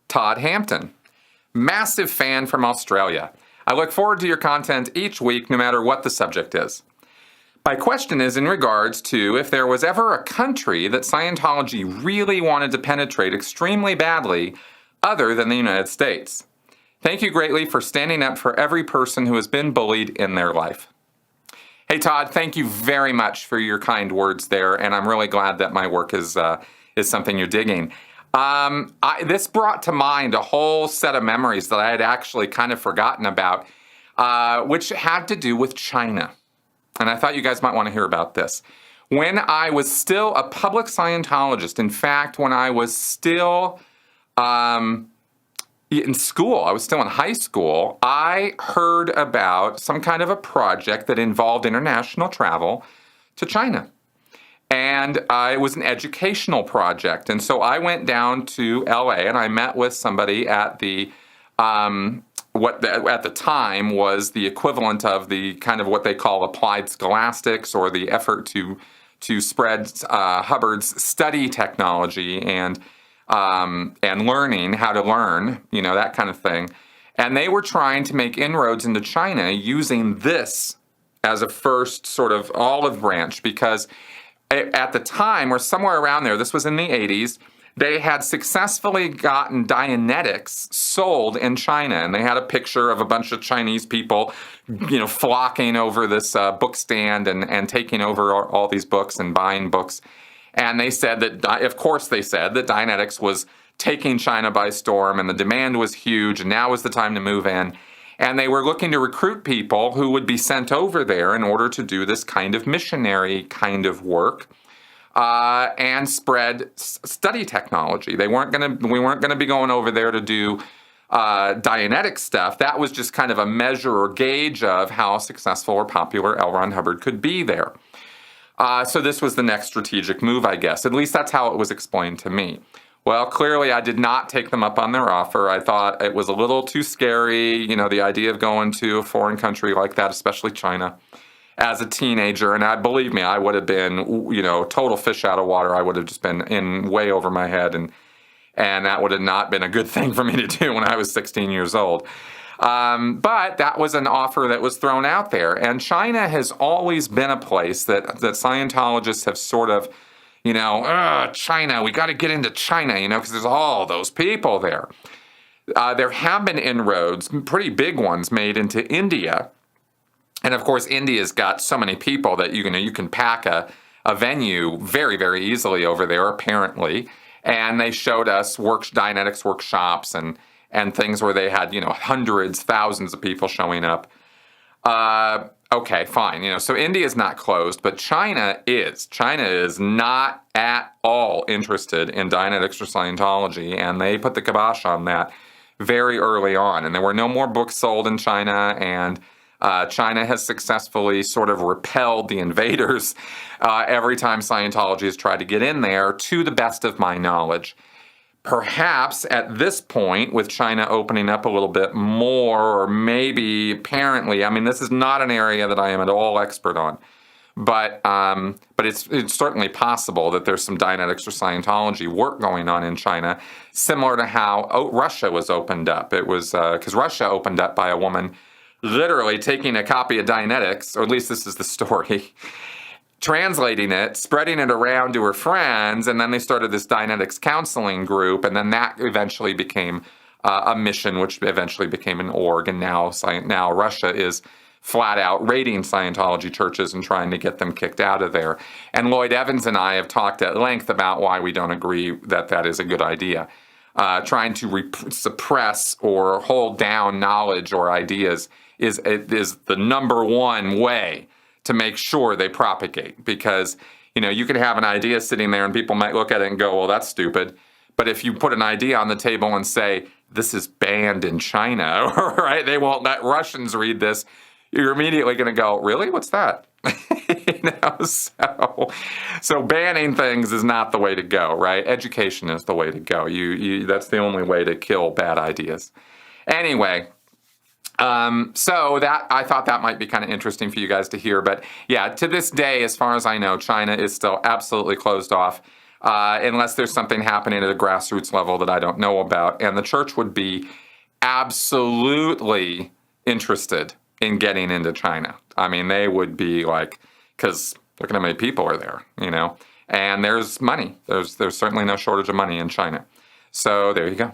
Todd Hampton. Massive fan from Australia. I look forward to your content each week, no matter what the subject is. My question is in regards to if there was ever a country that Scientology really wanted to penetrate extremely badly other than the United States. Thank you greatly for standing up for every person who has been bullied in their life. Hey, Todd, thank you very much for your kind words there, and I'm really glad that my work is something you're digging. This brought to mind a whole set of memories that I had actually kind of forgotten about, which had to do with China. And I thought you guys might want to hear about this. When I was still a public Scientologist, in fact, when I was still in school, I was still in high school, I heard about some kind of a project that involved international travel to China. And it was an educational project. And so I went down to LA and I met with somebody at the at the time was the equivalent of the kind of what they call applied scholastics, or the effort to spread Hubbard's study technology and learning how to learn, that kind of thing. And they were trying to make inroads into China using this as a first sort of olive branch, because at the time, or somewhere around there, this was in the 80s, they had successfully gotten Dianetics sold in China. And they had a picture of a bunch of Chinese people, flocking over this book stand and taking over all these books and buying books. And they said that, of course they said that Dianetics was taking China by storm and the demand was huge and now was the time to move in. And they were looking to recruit people who would be sent over there in order to do this kind of missionary kind of work and spread study technology. We weren't going to be going over there to do Dianetic stuff. That was just kind of a measure or gauge of how successful or popular L. Ron Hubbard could be there. So this was the next strategic move, I guess. At least that's how it was explained to me. Well, clearly I did not take them up on their offer. I thought it was a little too scary, the idea of going to a foreign country like that, especially China, as a teenager. And believe me, I would have been, total fish out of water. I would have just been in way over my head, and that would have not been a good thing for me to do when I was 16 years old. But that was an offer that was thrown out there. And China has always been a place that Scientologists have sort of, China, we got to get into China, because there's all those people there. There have been inroads, pretty big ones, made into India. And of course, India's got so many people that you can pack a venue very, very easily over there, apparently. And they showed us Dianetics workshops and things where they had, hundreds, thousands of people showing up. Okay, fine. So India is not closed, but China is. China is not at all interested in Dianetics or Scientology, and they put the kibosh on that very early on. And there were no more books sold in China, and China has successfully sort of repelled the invaders every time Scientology has tried to get in there, to the best of my knowledge. Perhaps at this point, with China opening up a little bit more, or maybe apparently, this is not an area that I am at all expert on, but it's certainly possible that there's some Dianetics or Scientology work going on in China, similar to how Russia was opened up. It was because Russia opened up by a woman literally taking a copy of Dianetics, or at least this is the story, translating it, spreading it around to her friends, and then they started this Dianetics counseling group, and then that eventually became a mission, which eventually became an org, and now Russia is flat out raiding Scientology churches and trying to get them kicked out of there. And Lloyd Evans and I have talked at length about why we don't agree that is a good idea. Trying to suppress or hold down knowledge or ideas is the number one way to make sure they propagate, because you can have an idea sitting there and people might look at it and go, well, that's stupid. But if you put an idea on the table and say, this is banned in China, right? They won't let Russians read this. You're immediately going to go, really? What's that? So banning things is not the way to go, right? Education is the way to go. That's the only way to kill bad ideas. Anyway, so that I thought that might be kind of interesting for you guys to hear. But yeah, to this day, as far as I know, China is still absolutely closed off. unless there's something happening at a grassroots level that I don't know about. And the church would be absolutely interested in getting into China. I mean, they would be like, because look at how many people are there, and there's money. There's certainly no shortage of money in China. So there you go.